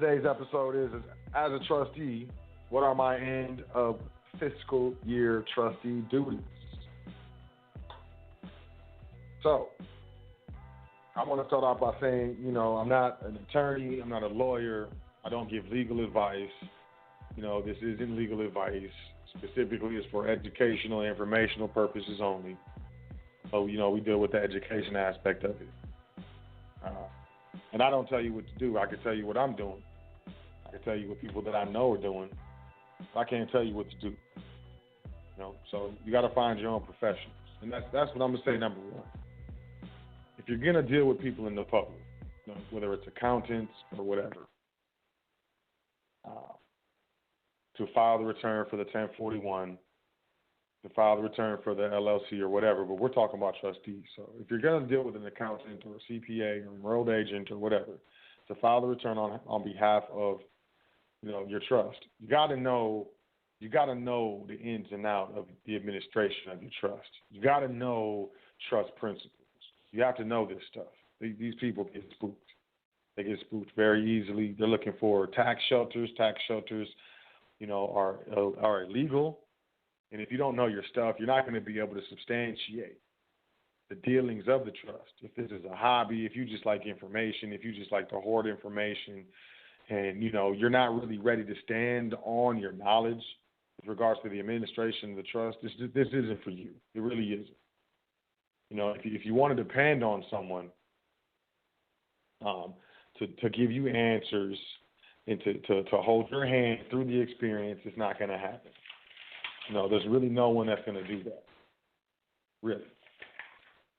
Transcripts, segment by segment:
Today's episode is as a trustee, what are my end of fiscal year trustee duties? So, I want to start off by saying, I'm not an attorney, I'm not a lawyer, I don't give legal advice. This isn't legal advice. Specifically, it's for educational and informational purposes only. So, we deal with the education aspect of it. And I don't tell you what to do. I can tell you what I'm doing. I can tell you what people that I know are doing. I can't tell you what to do. So you got to find your own professionals. And that's what I'm going to say, number one. If you're going to deal with people in the public, whether it's accountants or whatever, to file the return for the 1041, to file the return for the LLC or whatever, but we're talking about trustees. So if you're going to deal with an accountant or a CPA or enrolled agent or whatever, to file the return on behalf of your trust, you got to know the ins and outs of the administration of your trust. You got to know trust principles. You have to know this stuff. These people get spooked. They get spooked very easily. They're looking for tax shelters. Tax shelters, are illegal. And if you don't know your stuff, you're not going to be able to substantiate the dealings of the trust. If this is a hobby, if you just like information, if you just like to hoard information, and, you're not really ready to stand on your knowledge with regards to the administration of the trust, this isn't for you. It really isn't. If you want to depend on someone to give you answers and to hold your hand through the experience, it's not going to happen. There's really no one that's going to do that. Really.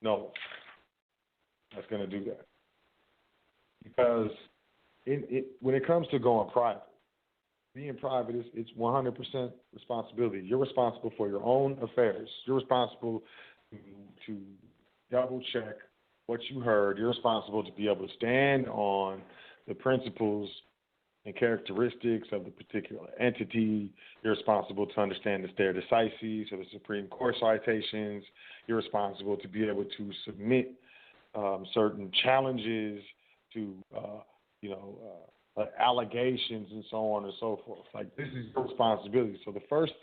No one that's going to do that. Because when it comes to going private, being private, it's 100% responsibility. You're responsible for your own affairs. You're responsible to double-check what you heard. You're responsible to be able to stand on the principles and characteristics of the particular entity. You're responsible to understand the stare decisis or the Supreme Court citations. You're responsible to be able to submit certain challenges to, allegations and so on and so forth. Like, this is your responsibility. So the first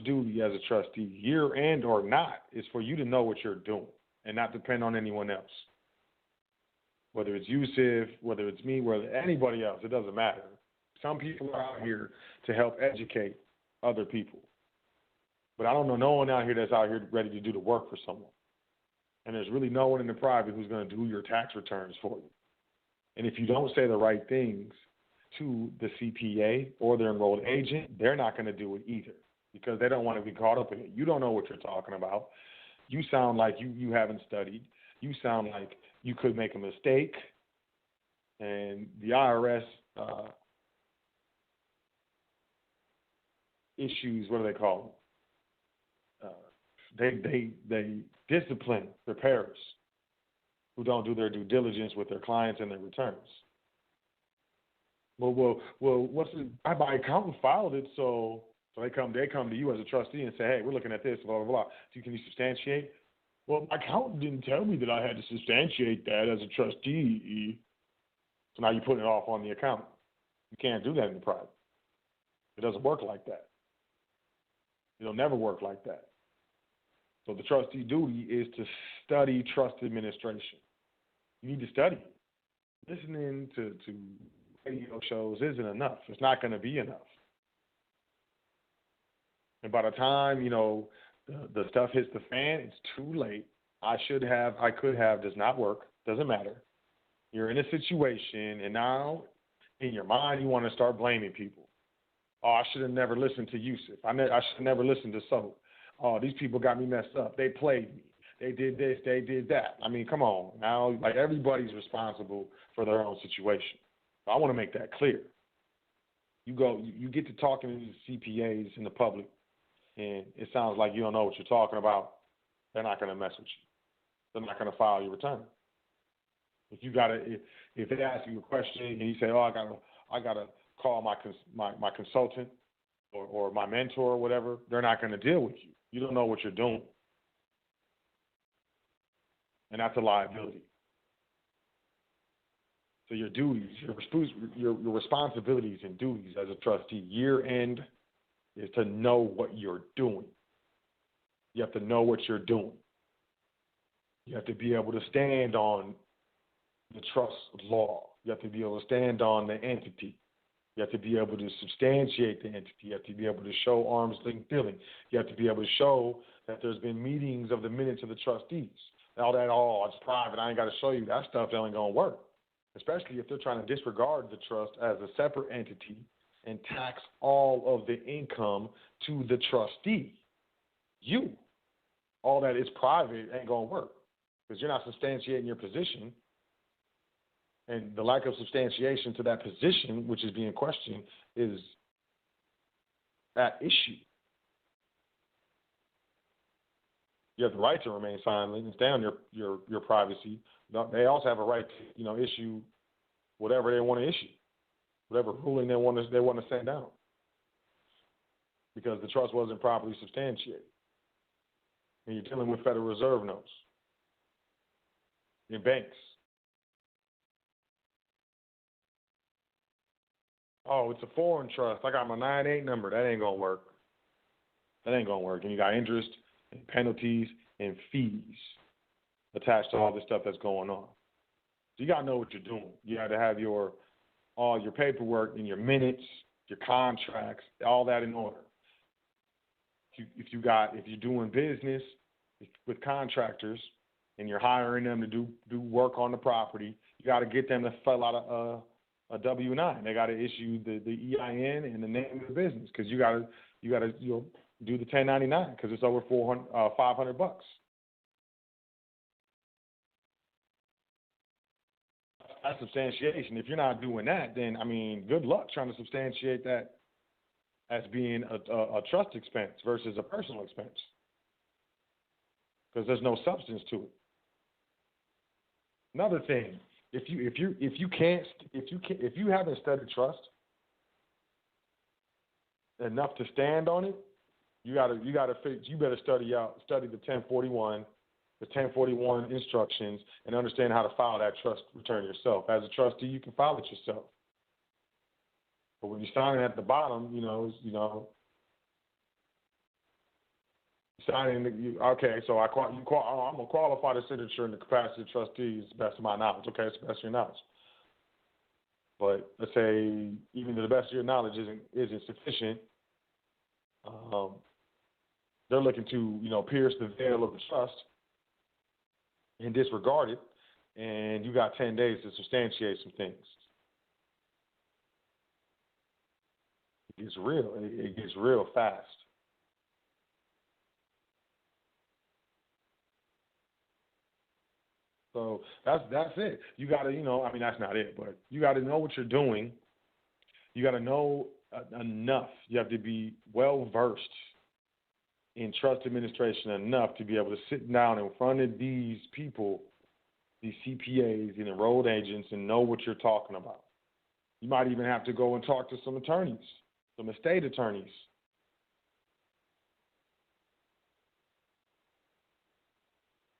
duty as a trustee, year end or not, is for you to know what you're doing and not depend on anyone else. Whether it's Yusuf, whether it's me, whether anybody else, it doesn't matter. Some people are out here to help educate other people. But I don't know no one out here that's out here ready to do the work for someone. And there's really no one in the private who's going to do your tax returns for you. And if you don't say the right things to the CPA or their enrolled agent, they're not going to do it either because they don't want to be caught up in it. You don't know what you're talking about. You sound like you haven't studied. You sound like you could make a mistake. And the IRS issues, what do they call them? They discipline preparers who don't do their due diligence with their clients and their returns. Well, what's the, my accountant filed it, so they come to you as a trustee and say, hey, we're looking at this, blah, blah, blah. Can you substantiate? Well, my accountant didn't tell me that I had to substantiate that as a trustee. So now you're putting it off on the accountant. You can't do that in the private. It doesn't work like that. It'll never work like that. So the trustee duty is to study trust administration. You need to study. Listening to radio shows isn't enough. It's not going to be enough. And by the time, the stuff hits the fan, it's too late. I could have does not work. Doesn't matter. You're in a situation, and now in your mind you want to start blaming people. Oh, I should have never listened to Yusuf. I should have never listened to Sot. Oh, these people got me messed up. They played me. They did this. They did that. I mean, come on. Now, like, everybody's responsible for their own situation. So I want to make that clear. You get to talking to these CPAs in the public, and it sounds like you don't know what you're talking about. They're not going to mess with you. They're not going to file your return. If they ask you a question and you say, oh, I gotta call my consultant or my mentor or whatever, they're not going to deal with you. You don't know what you're doing. And that's a liability. So your duties, your responsibilities and duties as a trustee, year end, is to know what you're doing. You have to know what you're doing. You have to be able to stand on the trust law. You have to be able to stand on the entity. You have to be able to substantiate the entity. You have to be able to show arm's length dealing. You have to be able to show that there's been meetings of the minutes of the trustees. All that, it's private, I ain't got to show you. That stuff ain't going to work, especially if they're trying to disregard the trust as a separate entity and tax all of the income to the trustee. All that is private ain't going to work because you're not substantiating your position. And the lack of substantiation to that position, which is being questioned, is at issue. You have the right to remain silent and stay on your privacy. They also have a right to, issue whatever they want to issue, whatever ruling they want to send down, because the trust wasn't properly substantiated. And you're dealing with Federal Reserve notes in banks. Oh, it's a foreign trust. I got my 98 number. That ain't going to work. And you got interest and penalties and fees attached to all this stuff that's going on. So you got to know what you're doing. You got to have all your paperwork and your minutes, your contracts, all that in order. If you're doing business with contractors and you're hiring them to do work on the property, you got to get them to fill out a W-9. They got to issue the EIN and the name of the business, because you got to do the 1099 because it's over $500. That's substantiation. If you're not doing that, then good luck trying to substantiate that as being a trust expense versus a personal expense, because there's no substance to it. Another thing. If you haven't studied trust enough to stand on it, you better study the 1041, the 1041 instructions, and understand how to file that trust return yourself. As a trustee, you can file it yourself. But when you sign it at the bottom, signing. Okay, so I'm gonna qualify the signature in the capacity of trustee to the best of my knowledge. Okay, it's the best of your knowledge. But let's say even to the best of your knowledge isn't sufficient. They're looking to pierce the veil of the trust and disregard it, and you got 10 days to substantiate some things. It gets real. It gets real fast. So that's it. You got to, that's not it, but you got to know what you're doing. You got to know enough. You have to be well versed in trust administration enough to be able to sit down in front of these people, these CPAs and enrolled agents, and know what you're talking about. You might even have to go and talk to some attorneys, some estate attorneys.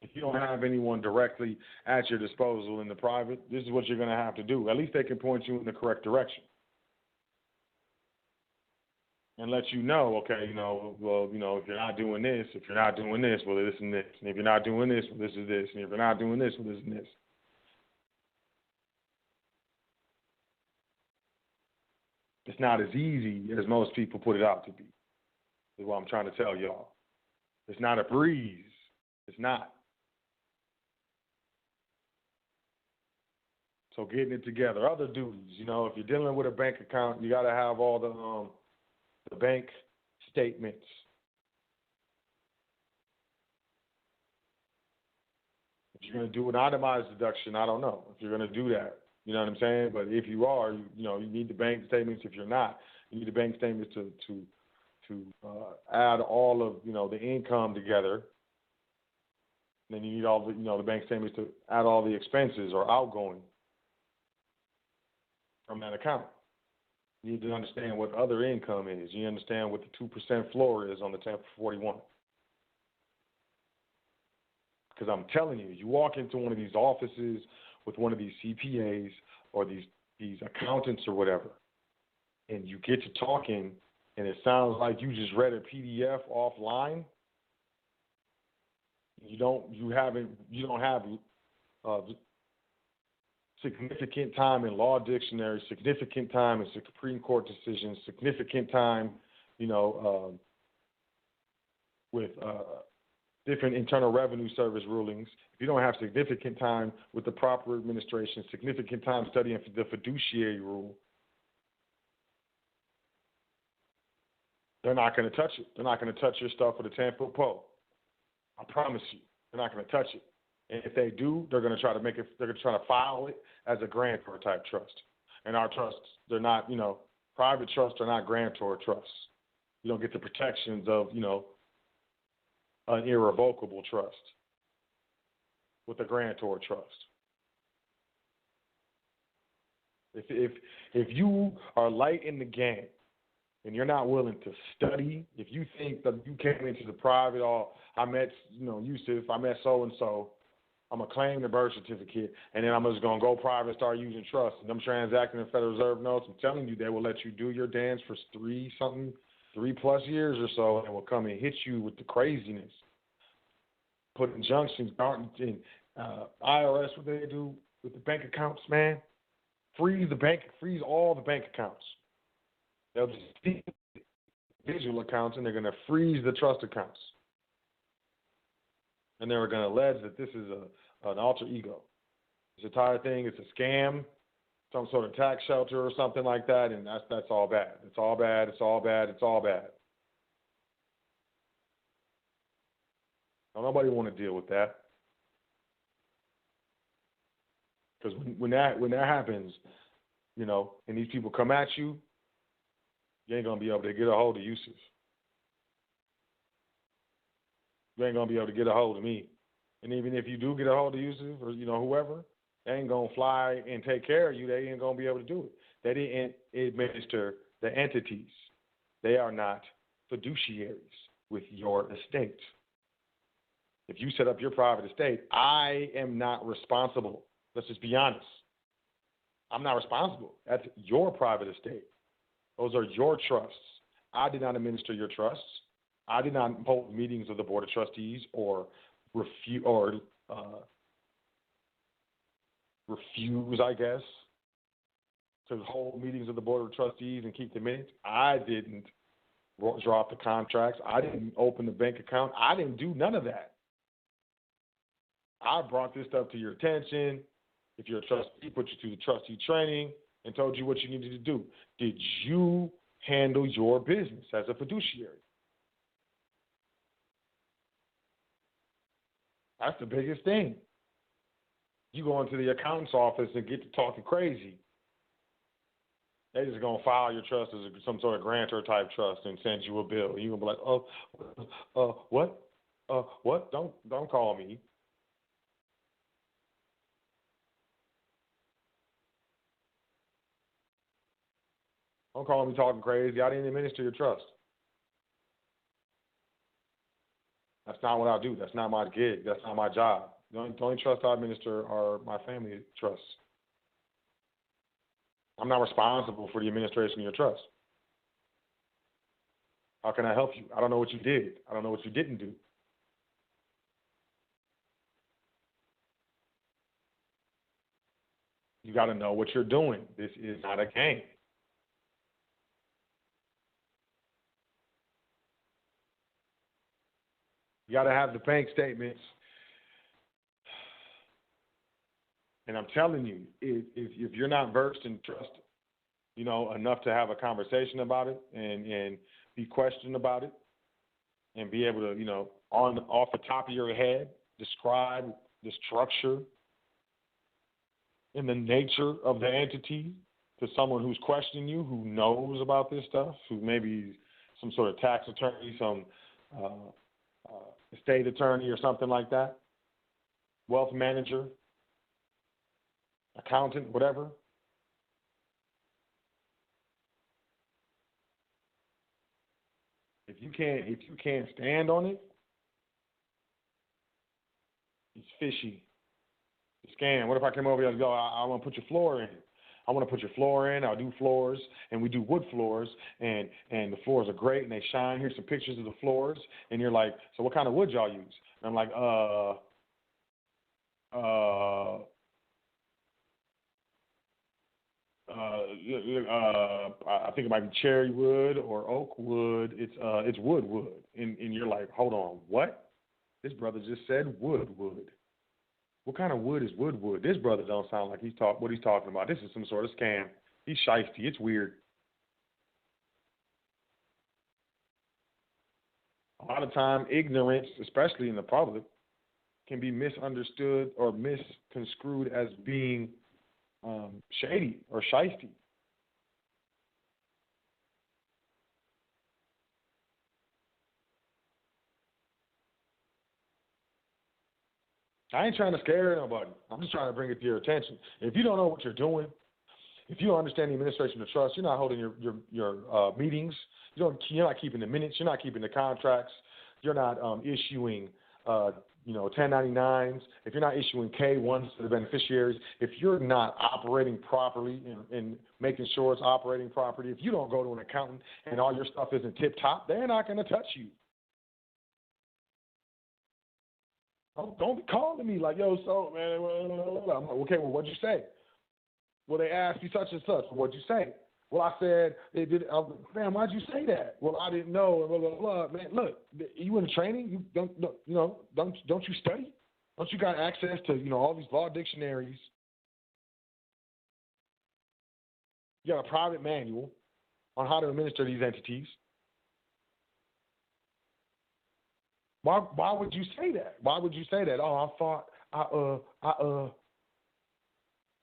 If you don't have anyone directly at your disposal in the private, this is what you're going to have to do. At least they can point you in the correct direction and let you know, okay, if you're not doing this, well, this and this. And if you're not doing this, well, this is this. And if you're not doing this, well, this and this. It's not as easy as most people put it out to be, is what I'm trying to tell y'all. It's not a breeze. It's not. So getting it together. Other duties, if you're dealing with a bank account, you got to have all the bank statements. If you're going to do an itemized deduction, I don't know if you're going to do that. You know what I'm saying? But if you are, you need the bank statements. If you're not, you need the bank statements to add all of the income together. Then you need all the bank statements to add all the expenses or outgoing from that account. You need to understand what other income is. You understand what the 2% floor is on the 1041. Because I'm telling you, you walk into one of these offices with one of these CPAs or these accountants or whatever, and you get to talking, and it sounds like you just read a PDF offline. You don't have significant time in law dictionary, significant time in Supreme Court decisions, significant time, with different Internal Revenue Service rulings. If you don't have significant time with the proper administration, significant time studying the fiduciary rule, they're not going to touch it. They're not going to touch your stuff with a 10-foot pole. I promise you, they're not going to touch it. And if they do, they're going to try to make it. They're going to try to file it as a grantor type trust. And our trusts, they're not. Private trusts are not grantor trusts. You don't get the protections of an irrevocable trust with a grantor trust. If you are light in the game and you're not willing to study, if you think that you came into the private, I met Yusuf, I met so and so, I'm going to claim the birth certificate, and then I'm just going to go private and start using trust. And I'm transacting in Federal Reserve notes. I'm telling you, they will let you do your dance for 3+ years or so, and will come and hit you with the craziness. Put injunctions, in IRS, what they do with the bank accounts, man. Freeze all the bank accounts. They'll just freeze individual accounts, and they're going to freeze the trust accounts. And they're going to allege that this is an alter ego. This entire thing is a scam, some sort of tax shelter or something like that, and that's all bad. It's all bad. It's all bad. It's all bad. Now, nobody want to deal with that, because when that happens, and these people come at you, you ain't gonna be able to get a hold of Yusuf. You ain't gonna be able to get a hold of me. And even if you do get a hold of Yusuf or whoever, they ain't gonna fly and take care of you. They ain't gonna be able to do it. They didn't administer the entities. They are not fiduciaries with your estate. If you set up your private estate, I am not responsible. Let's just be honest. I'm not responsible. That's your private estate. Those are your trusts. I did not administer your trusts. I did not hold meetings of the Board of Trustees or refuse, I guess, to hold meetings of the Board of Trustees and keep the minutes. I didn't draw up the contracts. I didn't open the bank account. I didn't do none of that. I brought this stuff to your attention. If you're a trustee, put you through the trustee training and told you what you needed to do. Did you handle your business as a fiduciary? That's the biggest thing. You go into the accountant's office and get to talking crazy. They're just going to file your trust as some sort of grantor type trust and send you a bill. You're going to be like, what? What? Don't call me. Don't call me talking crazy. I didn't administer your trust. That's not what I do. That's not my gig. That's not my job. The only trust I administer are my family trusts. I'm not responsible for the administration of your trust. How can I help you? I don't know what you did. I don't know what you didn't do. You got to know what you're doing. This is not a game. You got to have the bank statements. And I'm telling you, if you're not versed in trust, enough to have a conversation about it and be questioned about it and be able to, off the top of your head, describe the structure and the nature of the entity to someone who's questioning you, who knows about this stuff, who maybe some sort of tax attorney, some estate attorney or something like that, wealth manager, accountant, whatever. If you can't stand on it, it's fishy. Scam. What if I came over here and go, I want to put your floor in. I want to put your floor in. I'll do floors, and we do wood floors, and the floors are great, and they shine. Here's some pictures of the floors, and you're like, so what kind of wood y'all use? And I'm like, I think it might be cherry wood or oak wood. It's wood, and you're like, hold on, what? This brother just said wood. What kind of wood is wood? This brother don't sound like what he's talking about. This is some sort of scam. He's shiesty. It's weird. A lot of time, ignorance, especially in the public, can be misunderstood or misconstrued as being shady or shiesty. I ain't trying to scare nobody. I'm just trying to bring it to your attention. If you don't know what you're doing, if you don't understand the administration of trust, you're not holding your meetings. You're not keeping the minutes. You're not keeping the contracts. You're not issuing 1099s. If you're not issuing K1s to the beneficiaries, if you're not operating properly and making sure it's operating properly, if you don't go to an accountant and all your stuff isn't tip top, they're not going to touch you. Don't be calling me like, yo, so, man, I'm like, okay, well, what'd you say? Well, they asked me such and such. What'd you say? Well, I said, they did. Man, why'd you say that? Well, I didn't know. Blah, blah, blah. Man, look, you in training? You don't you study? Don't you got access to, all these law dictionaries? You got a private manual on how to administer these entities. Why would you say that? Why would you say that? Oh, I thought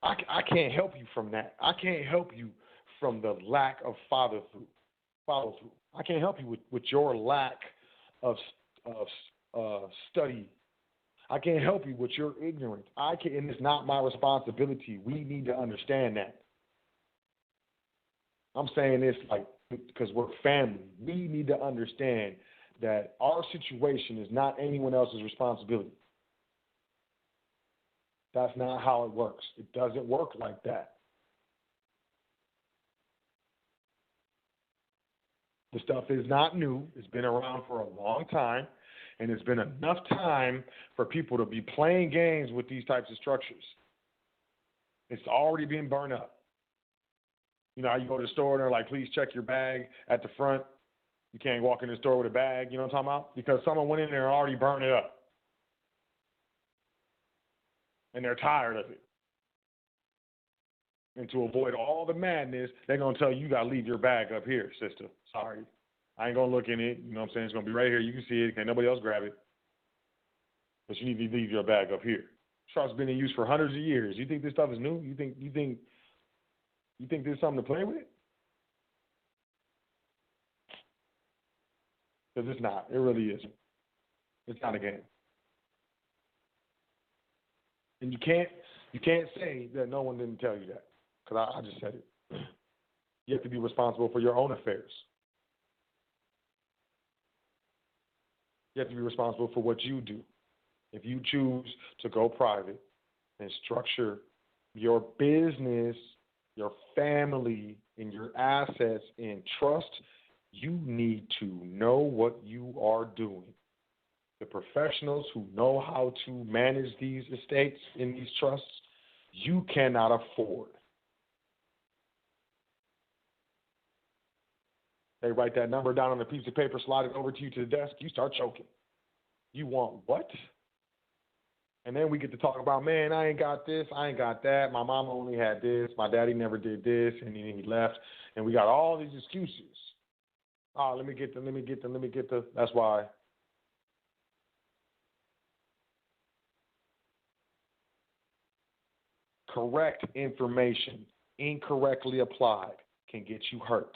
I can't help you from that. I can't help you from the lack of follow through. I can't help you with your lack of study. I can't help you with your ignorance. And it's not my responsibility. We need to understand that. I'm saying this because we're family. We need to understand that our situation is not anyone else's responsibility. That's not how it works. It doesn't work like that. The stuff is not new. It's been around for a long time, and it's been enough time for people to be playing games with these types of structures. It's already been burned up. You know how you go to the store and they're like, please check your bag at the front. You can't walk in the store with a bag, you know what I'm talking about? Because someone went in there and already burned it up. And they're tired of it. And to avoid all the madness, they're going to tell you, you got to leave your bag up here, sister. Sorry. I ain't going to look in it. You know what I'm saying? It's going to be right here. You can see it. Can't nobody else grab it. But you need to leave your bag up here. Trust's been in use for hundreds of years. You think this stuff is new? You think there's something to play with? Because it's not. It really isn't. It's not a game. And you can't say that no one didn't tell you that, because I just said it. You have to be responsible for your own affairs. You have to be responsible for what you do. If you choose to go private and structure your business, your family, and your assets in trust, you need to know what you are doing. The professionals who know how to manage these estates in these trusts, you cannot afford. They write that number down on a piece of paper, slide it over to you to the desk, you start choking. You want what? And then we get to talk about, man, I ain't got this, I ain't got that, my mama only had this, my daddy never did this, and then he left, and we got all these excuses. Oh, let me get the, that's why. Correct information, incorrectly applied, can get you hurt.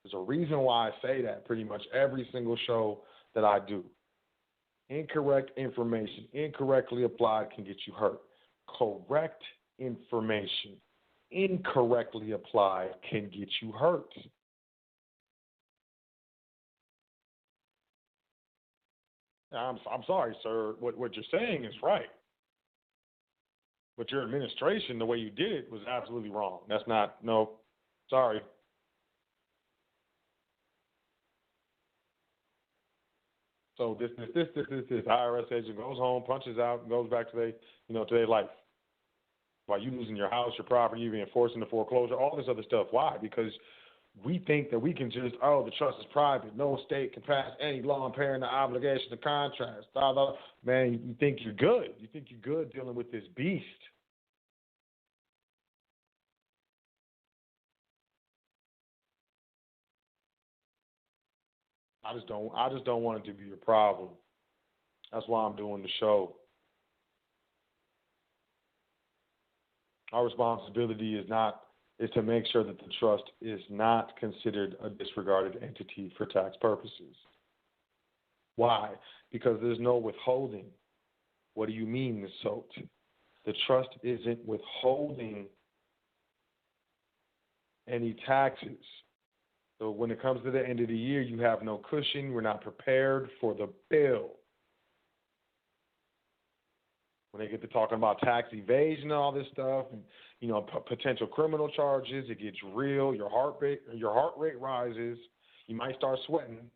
There's a reason why I say that pretty much every single show that I do. Incorrect information, incorrectly applied, can get you hurt. Correct information, incorrectly applied, can get you hurt. I'm sorry, sir. What you're saying is right. But your administration, the way you did it, was absolutely wrong. That's not, no, sorry. So this IRS agent goes home, punches out, and goes back to their life. While you losing your house, your property, you being forced into foreclosure, all this other stuff. Why? Because we think that we can just, the trust is private. No state can pass any law impairing the obligation of contracts. Man, you think you're good. You think you're good dealing with this beast. I just don't want it to be a problem. That's why I'm doing the show. Our responsibility is to make sure that the trust is not considered a disregarded entity for tax purposes. Why? Because there's no withholding. What do you mean, Ms. Sot? The trust isn't withholding any taxes. So when it comes to the end of the year, you have no cushion. We're not prepared for the bill. When they get to talking about tax evasion and all this stuff, and potential criminal charges, it gets real. Your heart rate rises. You might start sweating.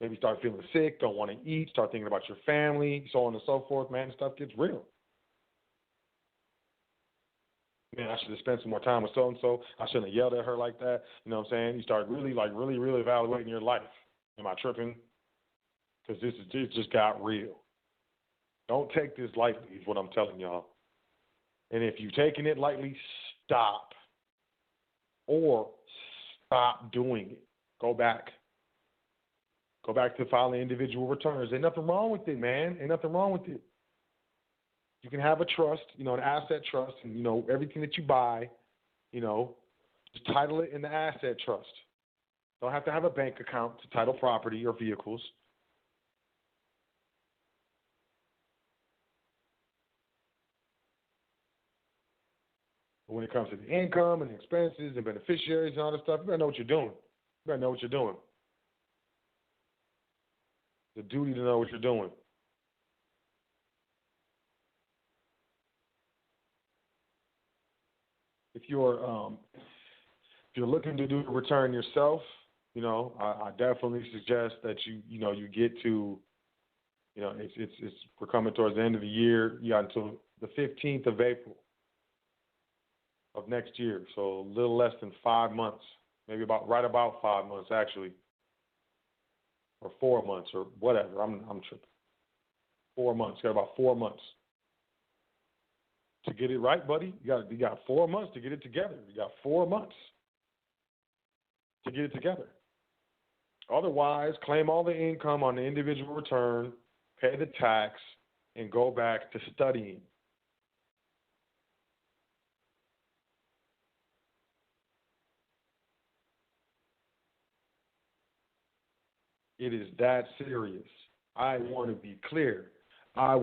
Maybe start feeling sick, don't want to eat, start thinking about your family, so on and so forth. Man, stuff gets real. Man, I should have spent some more time with so-and-so. I shouldn't have yelled at her like that. You know what I'm saying? You start really evaluating your life. Am I tripping? Because it just got real. Don't take this lightly is what I'm telling y'all. And if you're taking it lightly, stop. Or stop doing it. Go back. Go back to filing individual returns. Ain't nothing wrong with it, man. Ain't nothing wrong with it. You can have a trust, an asset trust, and, everything that you buy, just title it in the asset trust. Don't have to have a bank account to title property or vehicles. But when it comes to the income and expenses and beneficiaries and all this stuff, you better know what you're doing. You better know what you're doing. The duty to know what you're doing. If you're looking to do the return yourself, I definitely suggest that you get to, we're coming towards the end of the year. You got until the 15th of April of next year, so a little less than 5 months, maybe about 5 months actually, or 4 months or whatever. I'm tripping. 4 months. You got about 4 months to get it right, buddy. You got 4 months to get it together. You got 4 months to get it together. Otherwise, claim all the income on the individual return, pay the tax, and go back to studying. It is that serious. I want to be clear. I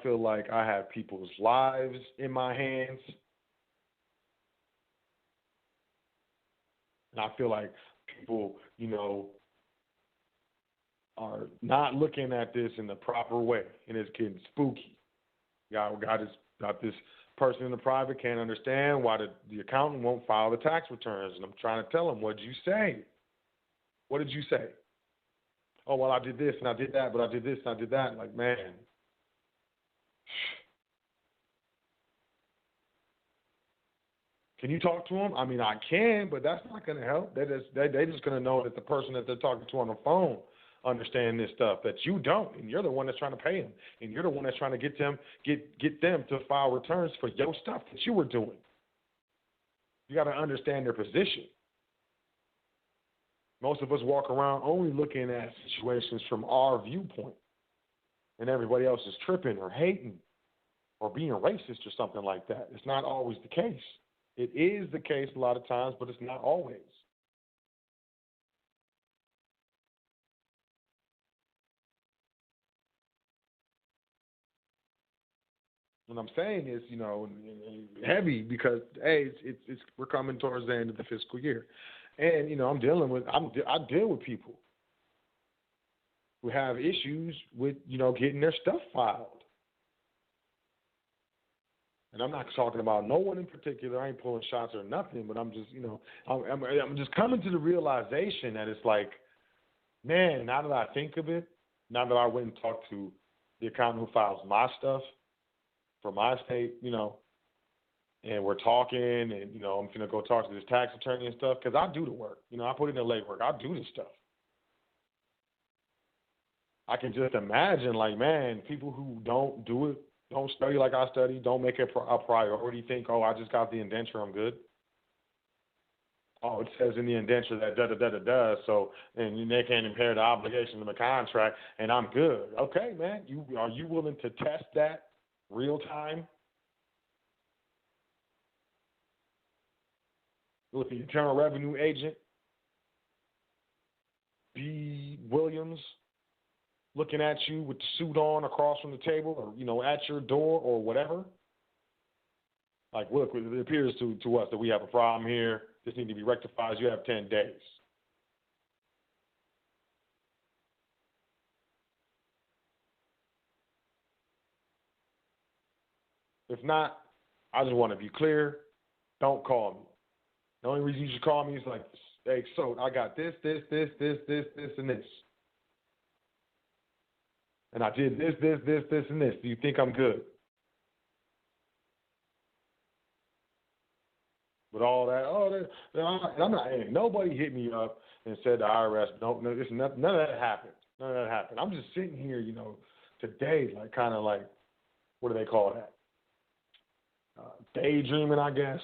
feel like I have people's lives in my hands. And I feel like people, are not looking at this in the proper way. And it's getting spooky. Got this person in the private can't understand why the accountant won't file the tax returns. And I'm trying to tell them, what did you say? What did you say? Oh, well, I did this and I did that, but I did this and I did that. Like, man. Can you talk to them? I mean, I can, but that's not going to help. They're just going to know that the person that they're talking to on the phone understand this stuff, that you don't, and you're the one that's trying to pay them, and you're the one that's trying to get them to file returns for your stuff that you were doing. You got to understand their position. Most of us walk around only looking at situations from our viewpoint, and everybody else is tripping or hating or being racist or something like that. It's not always the case. It is the case a lot of times, but it's not always. What I'm saying is, heavy because it's we're coming towards the end of the fiscal year, and I deal with people. who have issues with, getting their stuff filed. And I'm not talking about no one in particular. I ain't pulling shots or nothing, but I'm just, I'm just coming to the realization that it's like, man, now that I think of it, now that I went and talked to the accountant who files my stuff for my state, and we're talking, and, I'm going to go talk to this tax attorney and stuff, because I do the work. I put in the legwork. I do this stuff. I can just imagine, like, man, people who don't do it, don't study like I study, don't make it a priority, think, oh, I just got the indenture, I'm good. Oh, it says in the indenture that da-da-da-da-da, so, and they can't impair the obligation of the contract, and I'm good. Okay, man, are you willing to test that real time with the Internal Revenue agent, B. Williams, looking at you with the suit on across from the table, or, at your door or whatever? Like, look, it appears to us that we have a problem here. This needs to be rectified. You have 10 days. If not, I just want to be clear. Don't call me. The only reason you should call me is like, hey, so I got this, and this. And I did this, and this. Do you think I'm good? With all that, I'm not. Hey, nobody hit me up and said the IRS. No, none of that happened. None of that happened. I'm just sitting here, today, like kind of like, what do they call that? Daydreaming, I guess.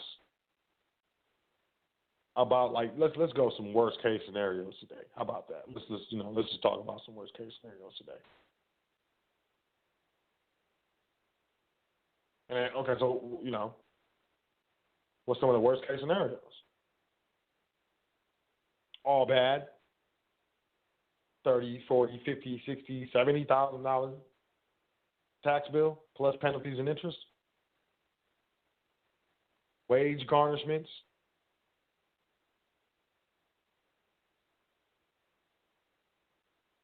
About like let's go some worst case scenarios today. How about that? Let's just talk about some worst case scenarios today. And okay, so what's some of the worst case scenarios? All bad. $30,000, $40,000, $50,000, $60,000, $70,000 tax bill plus penalties and interest. Wage garnishments.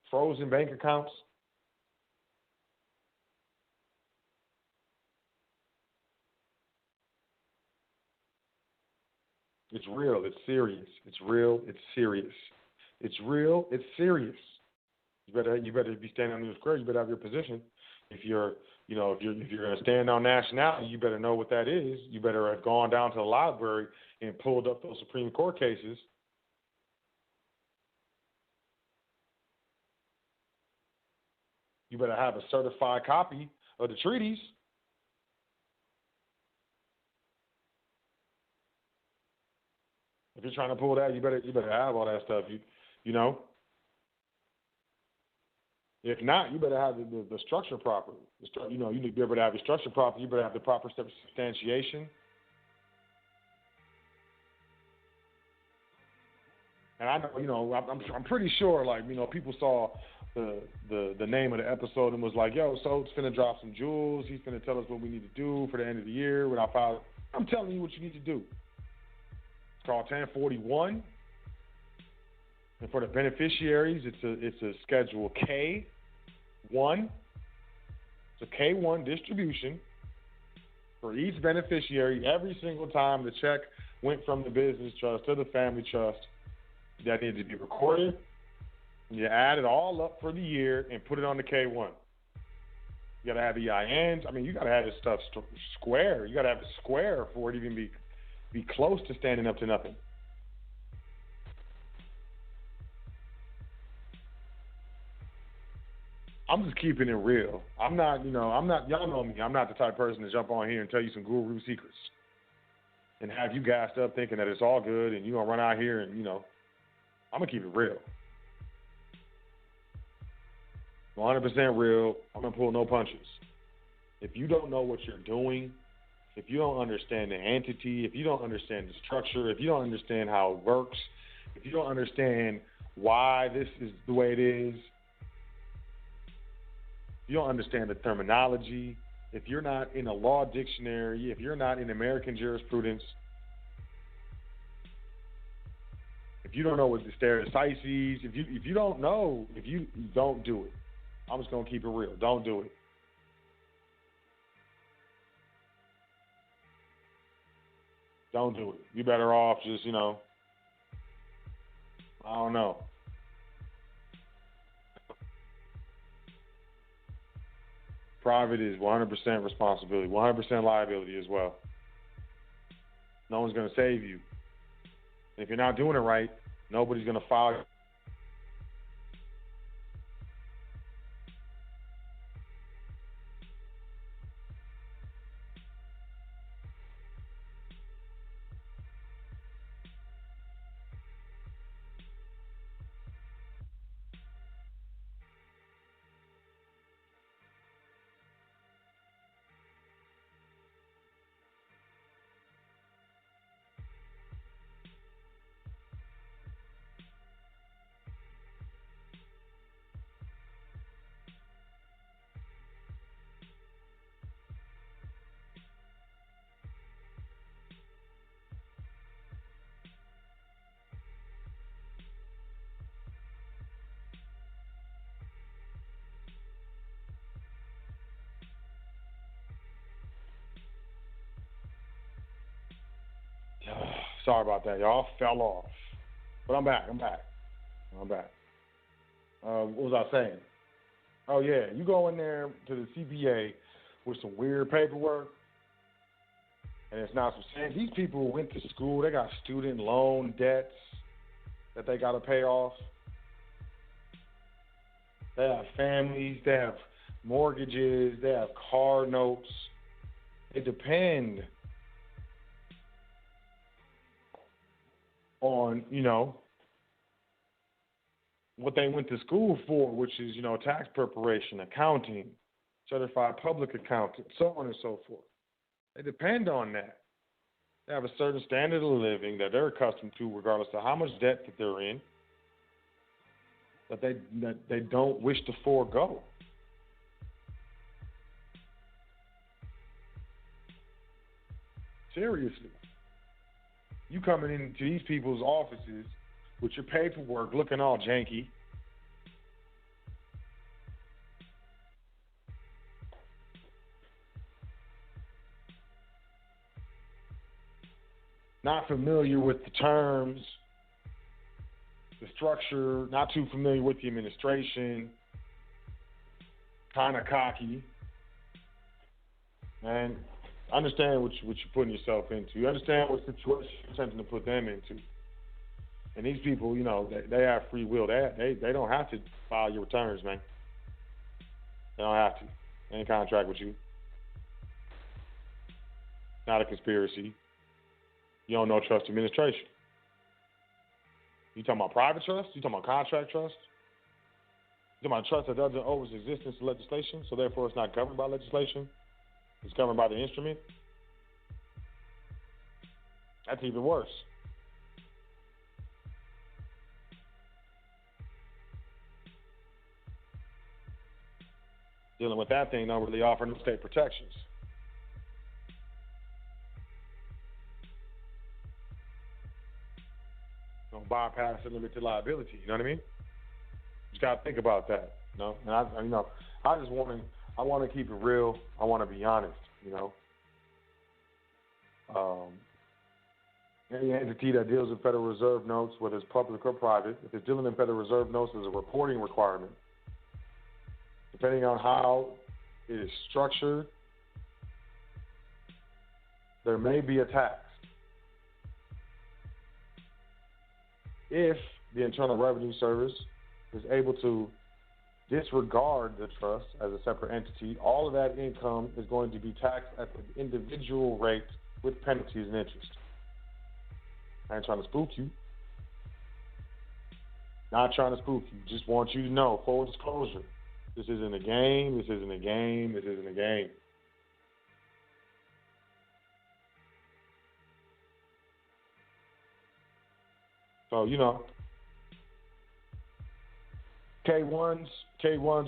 Frozen bank accounts. It's real. It's serious. It's real. It's serious. It's real. It's serious. You better be standing on your square. You better have your position. If you're going to stand on nationality, you better know what that is. You better have gone down to the library and pulled up those Supreme Court cases. You better have a certified copy of the treaties. If you're trying to pull that, you better have all that stuff. If not, you better have the structure proper. You need to be able to have your structure proper. You better have the proper substantiation. And I know, I'm pretty sure, like, people saw the name of the episode and was like, yo, Sot's finna drop some jewels. He's finna tell us what we need to do for the end of the year. I'm telling you what you need to do. It's called 1041. And for the beneficiaries, it's a Schedule K1. It's a K1 distribution for each beneficiary every single time the check went from the business trust to the family trust. That needs to be recorded. You add it all up for the year and put it on the K1. You got to have EINs. You got to have this stuff square. You got to have it square for it to even be close to standing up to nothing. I'm just keeping it real. I'm not, y'all know me. I'm not the type of person to jump on here and tell you some guru secrets and have you gassed up thinking that it's all good and you're going to run out here and, I'm going to keep it real. 100% real. I'm going to pull no punches. If you don't know what you're doing, if you don't understand the entity, if you don't understand the structure, if you don't understand how it works, if you don't understand why this is the way it is, if you don't understand the terminology, if you're not in a law dictionary, if you're not in American jurisprudence, if If you don't know what the stare decisis, if you don't know, if you don't do it. I'm just gonna keep it real. Don't do it. Don't do it. You're better off just, I don't know. Private is 100% responsibility, 100% liability as well. No one's going to save you. If you're not doing it right, nobody's going to file you. Sorry about that, y'all. Fell off. But I'm back. What was I saying? Oh, yeah. You go in there to the CPA with some weird paperwork, and it's not some sense. These people went to school. They got student loan debts that they got to pay off. They have families. They have mortgages. They have car notes. They depend on, what they went to school for, which is, tax preparation, accounting, certified public accountant, so on and so forth. They depend on that. They have a certain standard of living that they're accustomed to, regardless of how much debt that they're in, that they don't wish to forego. Seriously. You coming into these people's offices with your paperwork looking all janky. Not familiar with the terms, the structure, not too familiar with the administration, kind of cocky. And understand what you're putting yourself into. You understand what situation you're attempting to put them into. And these people, they have free will. They don't have to file your returns, man. They don't have to. They ain't contract with you. Not a conspiracy. You don't know trust administration. You talking about private trust? You talking about contract trust? You talking about trust that doesn't owe its existence to legislation, so therefore it's not governed by legislation? It's governed by the instrument? That's even worse. Dealing with that thing don't really offer no state protections. Don't bypass the limited liability. You know what I mean? You just gotta think about that. And I just want to keep it real. I want to be honest. Any entity that deals with Federal Reserve notes, whether it's public or private, if it's dealing in Federal Reserve notes, there's a reporting requirement. Depending on how it is structured, there may be a tax. If the Internal Revenue Service is able to disregard the trust as a separate entity, all of that income is going to be taxed at the individual rate with penalties and interest. I ain't trying to spook you. Not trying to spook you. Just want you to know, full disclosure. This isn't a game. This isn't a game. This isn't a game. So, K1s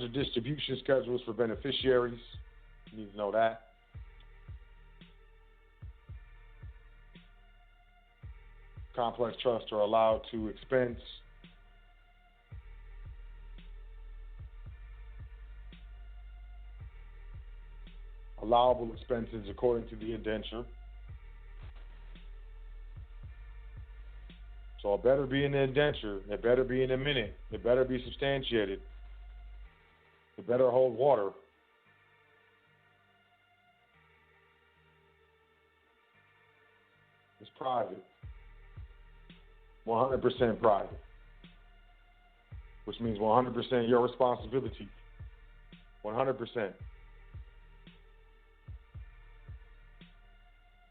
are distribution schedules for beneficiaries. You need to know that. complex trusts are allowed to expense allowable expenses according to the indenture. So it better be in the indenture, it better be in a minute, it better be substantiated, it better hold water. It's private, 100% private, which means 100% your responsibility, 100%.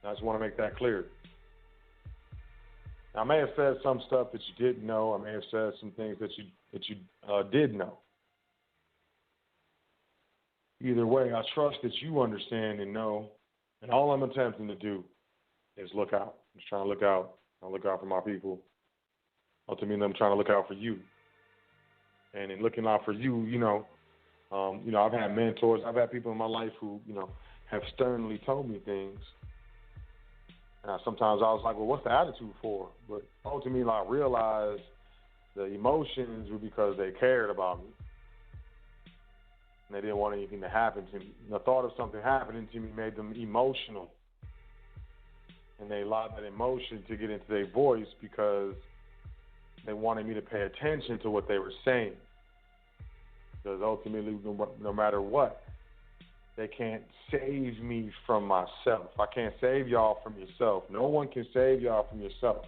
I just want to make that clear. Now, I may have said some stuff that you didn't know. I may have said some things that you did know. Either way, I trust that you understand and know, and all I'm attempting to do is look out. I'm just trying to look out. I look out for my people. Ultimately, I'm trying to look out for you. And in looking out for you, I've had mentors. I've had people in my life who, have sternly told me things. And sometimes I was like, well, what's the attitude for? But ultimately, I realized the emotions were because they cared about me. And they didn't want anything to happen to me. And the thought of something happening to me made them emotional. And they allowed that emotion to get into their voice because they wanted me to pay attention to what they were saying. Because ultimately, no matter what, they can't save me from myself. I can't save y'all from yourself. No one can save y'all from yourself,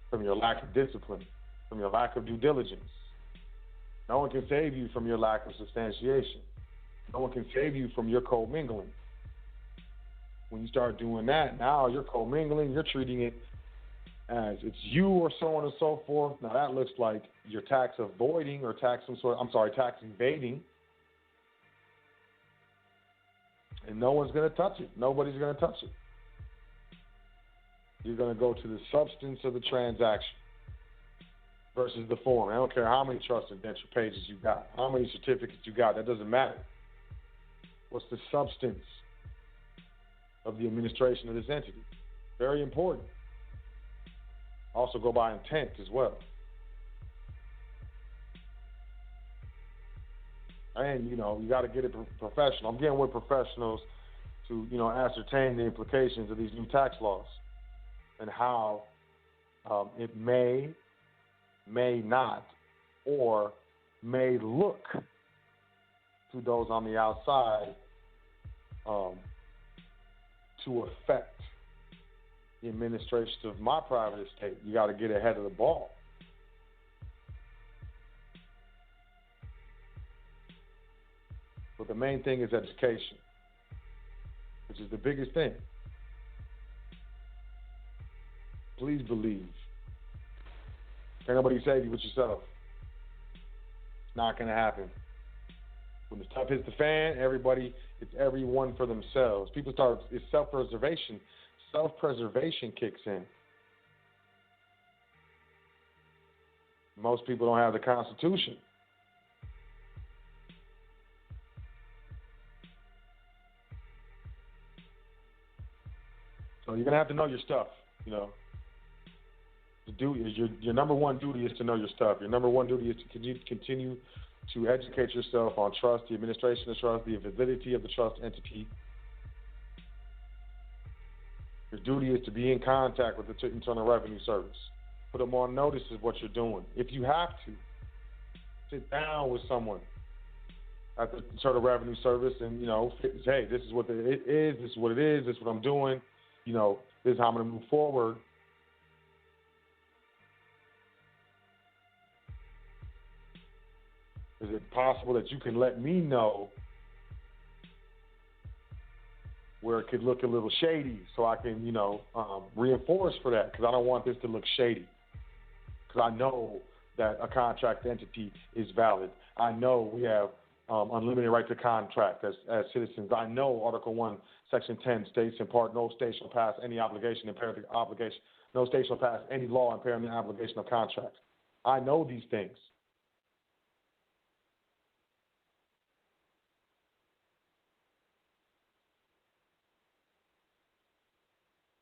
from your lack of discipline, from your lack of due diligence. No one can save you from your lack of substantiation. No one can save you from your commingling. When you start doing that, now you're commingling, you're treating it as it's you or so on and so forth. Now that looks like you're tax avoiding or tax evading. And no one's going to touch it. Nobody's going to touch it. You're going to go to the substance of the transaction versus the form. I don't care how many trust indenture pages you got, how many certificates you got. That doesn't matter. What's the substance of the administration of this entity? Very important. Also go by intent as well. And, you got to get it professional. I'm getting with professionals to, ascertain the implications of these new tax laws and how it may not, or may look to those on the outside to affect the administration of my private estate. You got to get ahead of the ball. But the main thing is education, which is the biggest thing. Please believe. Can't nobody save you but yourself. It's not going to happen. When the stuff hits the fan, it's everyone for themselves. It's self-preservation. Self-preservation kicks in. Most people don't have the Constitution. So you're going to have to know your stuff, Your number one duty is to know your stuff. Your number one duty is to continue to educate yourself on trust, the administration of trust, the validity of the trust entity. Your duty is to be in contact with the Internal Revenue Service. Put them on notice of what you're doing. If you have to, sit down with someone at the Internal Revenue Service and, hey, this is what it is, this is what it is, this is what I'm doing. This is how I'm going to move forward. Is it possible that you can let me know where it could look a little shady so I can, reinforce for that? Because I don't want this to look shady. Because I know that a contract entity is valid. I know we have unlimited right to contract as citizens. I know Article 1, Section 10 states in part, no state shall pass any obligation, impairing the obligation. No state shall pass any law impairing the obligation of contract. I know these things.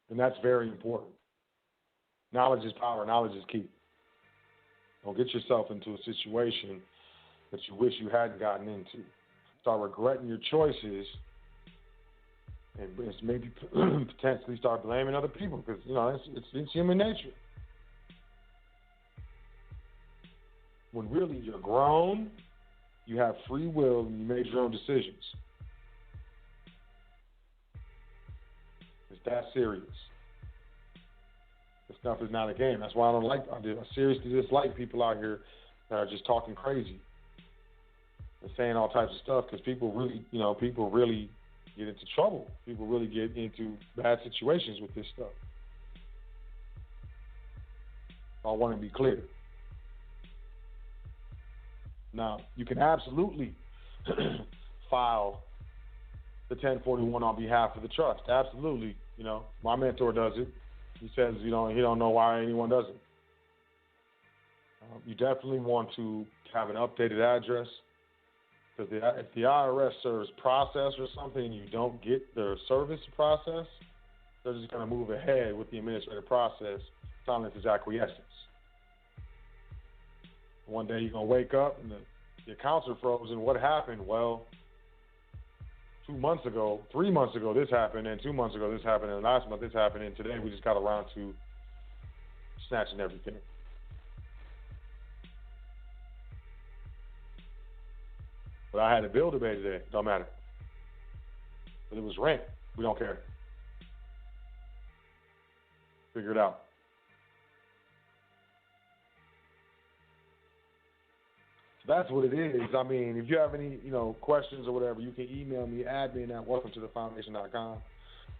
And that's very important. Knowledge is power. Knowledge is key. Don't get yourself into a situation that you wish you hadn't gotten into. Start regretting your choices, and it's maybe potentially start blaming other people because, you know, it's human nature. When really you're grown, you have free will, and you made your own decisions. It's that serious. This stuff is not a game. That's why I seriously dislike people out here that are just talking crazy and saying all types of stuff because people really get into trouble. People really get into bad situations with this stuff. I want to be clear. Now, you can absolutely file the 1041 on behalf of the trust. Absolutely. You know, my mentor does it. He says, he don't know why anyone does it. You definitely want to have an updated address because if the IRS serves process or something and you don't get their service process, they're just going to move ahead with the administrative process, telling us it's acquiescence. One day you're going to wake up and the accounts are frozen. What happened? Well, 2 months ago, 3 months ago, this happened, and 2 months ago, this happened, and last month, this happened, and today we just got around to snatching everything. But I had a bill to pay today. Don't matter. But it was rent. We don't care. Figure it out. That's what it is. I mean, if you have any, questions or whatever, you can email me, admin@welcometothefoundation.com.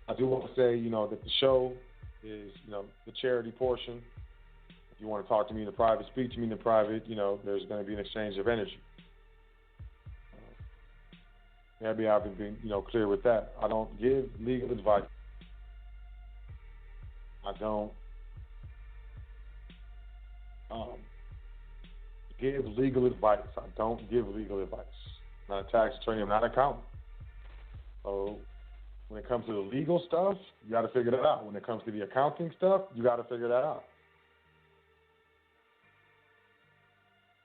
I do want to say, that the show is, the charity portion. If you want to talk to me in the private, speak to me in the private, there's going to be an exchange of energy. Maybe I haven't been, clear with that. I don't give legal advice. I don't give legal advice. I don't give legal advice. I'm not a tax attorney. I'm not an accountant. So when it comes to the legal stuff, you got to figure that out. When it comes to the accounting stuff, you got to figure that out.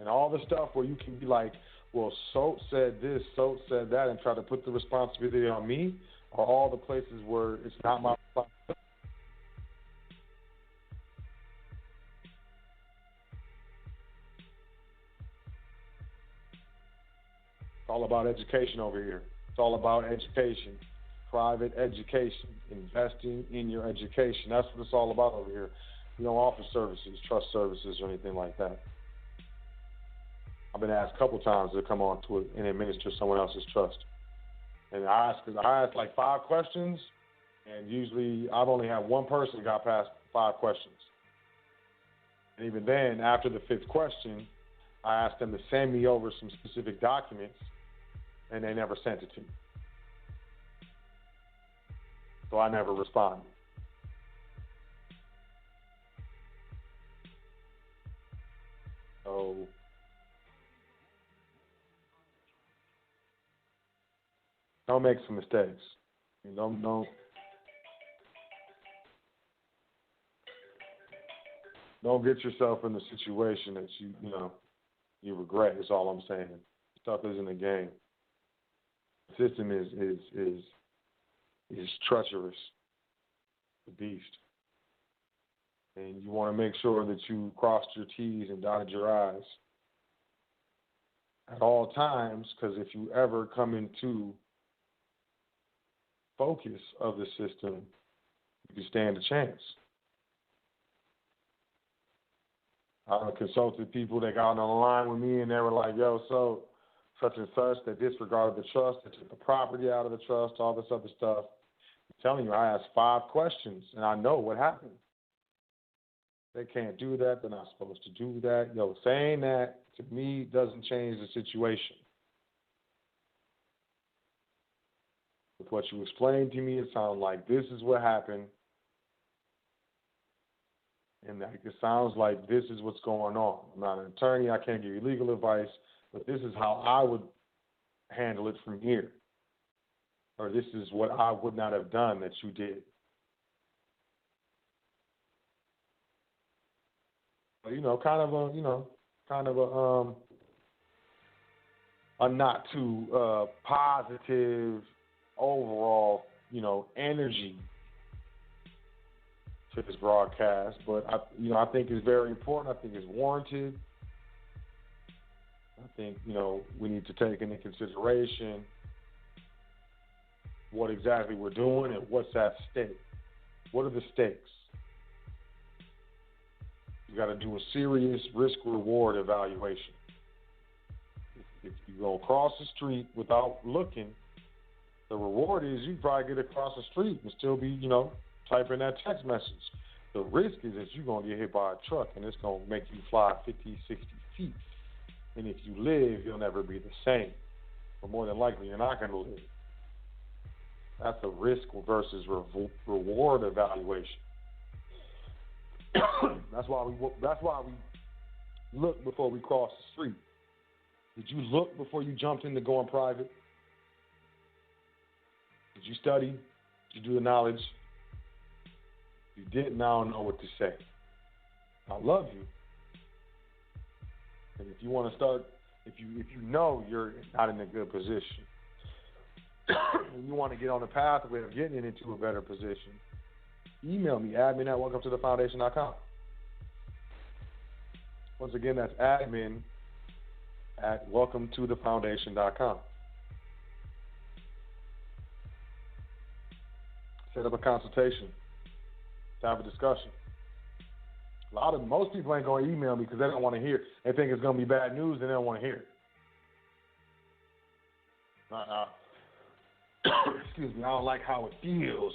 And all the stuff where you can be like, well, Sot said this, Sot said that, and try to put the responsibility on me, are all the places where it's not my responsibility. It's all about education over here. It's all about education, private education, investing in your education. That's what it's all about over here. We don't offer services, trust services, or anything like that. I've been asked a couple times to come on to it and administer someone else's trust. And I asked like 5 questions, and usually I've only had one person got past 5 questions. And even then, after the 5th question, I asked them to send me over some specific documents, and they never sent it to me. So I never responded. So don't make some mistakes. Don't get yourself in a situation that you regret. Is all I'm saying. Stuff isn't a game. The system is treacherous, the beast, and you want to make sure that you crossed your T's and dotted your I's at all times, because if you ever come into focus of the system, you can stand a chance. I consulted people that got on the line with me, and they were like, yo, so such and such, they disregarded the trust, they took the property out of the trust, all this other stuff. I'm telling you, I asked 5 questions, and I know what happened. They can't do that. They're not supposed to do that. Saying that, to me, doesn't change the situation. With what you explained to me, it sounds like this is what happened. And it sounds like this is what's going on. I'm not an attorney. I can't give you legal advice, but this is how I would handle it from here. Or this is what I would not have done that you did. a not too positive overall, energy to this broadcast. But I think it's very important. I think it's warranted. I think we need to take into consideration what exactly we're doing and what's at stake. What are the stakes? You got to do a serious risk-reward evaluation. If you go across the street without looking, the reward is you probably get across the street and still be, typing that text message. The risk is that you're going to get hit by a truck and it's going to make you fly 50, 60 feet. And if you live, you'll never be the same. But more than likely, you're not going to live. That's a risk versus reward evaluation. That's why we look before we cross the street. Did you look before you jumped into going private? Did you study? Did you do the knowledge? If you didn't, I don't know what to say. I love you. And if you want to start, if you know you're not in a good position, and you want to get on the pathway of getting into a better position, email me, admin@welcometothefoundation.com. Once again, that's admin@welcometothefoundation.com. Set up a consultation. Have a discussion. Most people ain't going to email me because they don't want to hear it. They think it's going to be bad news and they don't want to hear it. Excuse me, I don't like how it feels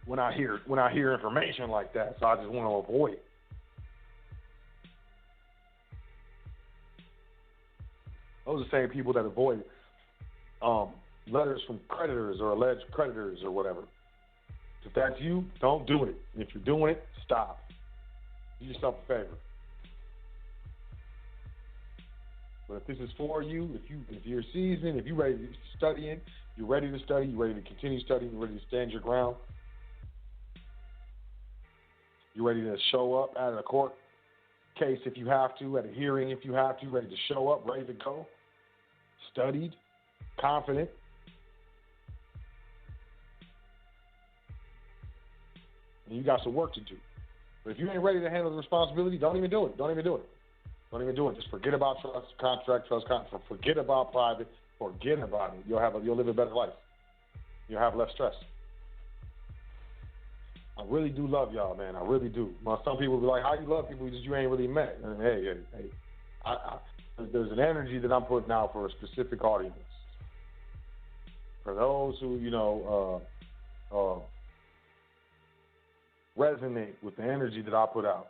when I hear information like that, so I just want to avoid it. Those are the same people that avoid letters from creditors or alleged creditors or whatever. If that's you, don't do it. And if you're doing it, stop. Do yourself a favor. But if this is for you, if you're seasoned, if you're ready to study, you're ready to study, you're ready to continue studying, you're ready to stand your ground, you're ready to show up at a court case if you have to, at a hearing if you have to, ready to show up, ready to go, studied, confident, and you got some work to do. But if you ain't ready to handle the responsibility, don't even do it. Don't even do it. Don't even do it. Just forget about trust, contract, forget about private, forget about it. You'll live a better life. You'll have less stress. I really do love y'all, man. I really do. Some people be like, how you love people you ain't really met? And hey. There's an energy that I'm putting out for a specific audience. For those who, resonate with the energy that I put out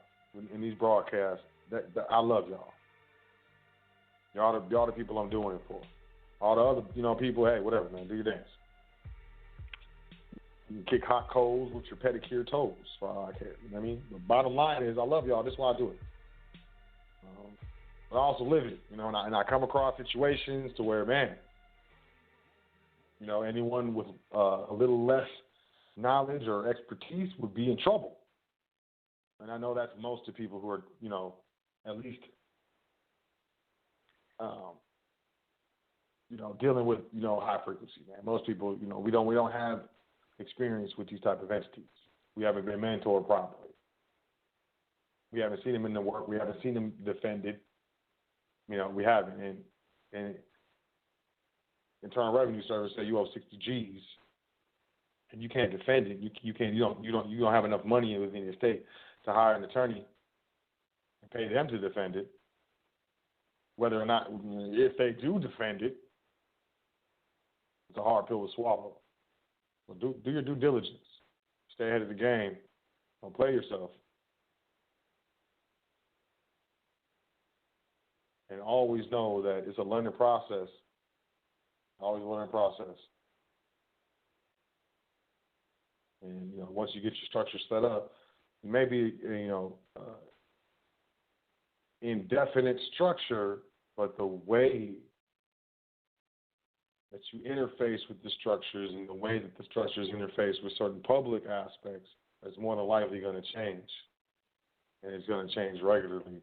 in these broadcasts, that I love y'all. Y'all the people I'm doing it for. All the other, people, hey, whatever, man, do your dance. You can kick hot coals with your pedicure toes, for all I care. You know what I mean? The bottom line is, I love y'all. That's why I do it. But I also live it, and I come across situations to where, man, anyone with a little less knowledge or expertise would be in trouble. And I know that's most of the people who are, at least, dealing with, high frequency, man. Most people, we don't have experience with these type of entities. We haven't been mentored properly. We haven't seen them in the work. We haven't seen them defended. We haven't. And Internal Revenue Service say you owe 60 G's, and you can't defend it. You don't have enough money within your state to hire an attorney and pay them to defend it. Whether or not, if they do defend it, it's a hard pill to swallow. Well, do your due diligence. Stay ahead of the game. Don't play yourself. And always know that it's a learning process. Always a learning process. And, once you get your structure set up, it may be, indefinite structure, but the way that you interface with the structures and the way that the structures interface with certain public aspects is more than likely going to change. and it's going to change regularly.